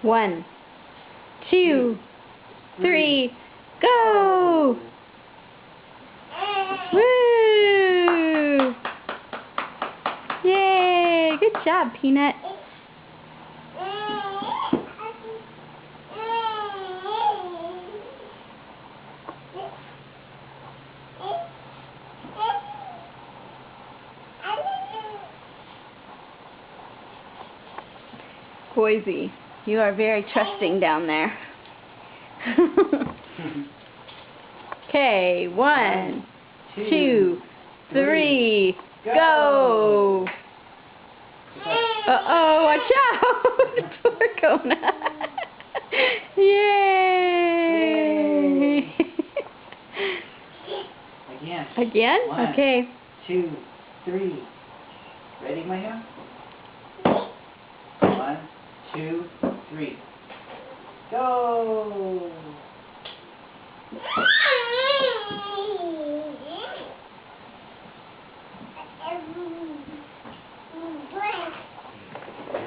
One, two, three, go! Woo! Yay! Good job, Peanut. Boise, you are very trusting down there. Okay, one, two, three, go! Uh-oh, watch out! Poor Kona. Yay! Again. Again? One, okay. 2, 3. Ready, Maya? 1, 2, 3. Go!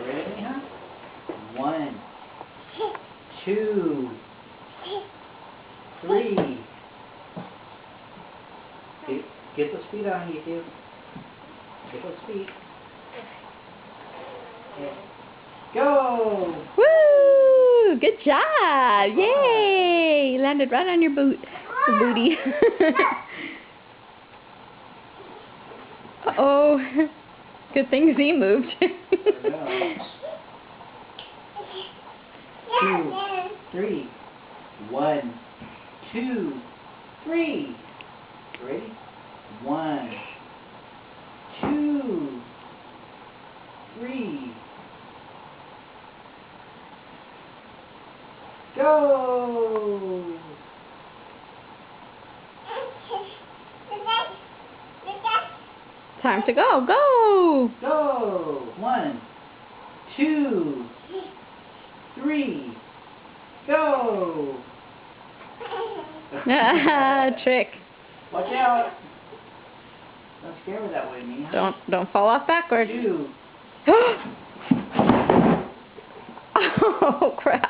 Ready, huh? 1, 2, 3. Get those feet on you, dude. Get those feet. Go! Woo! Good job! Yay! You landed right on your booty. Uh-oh. Good thing Z moved. 2, 3. 1, 2, 3. Ready? 1, 2, 3. Go! Time to go. Go! Go! 1, 2, 3. Go! Trick. Watch out! Don't scare her that way, Mia. Don't fall off backwards. 2. Oh crap.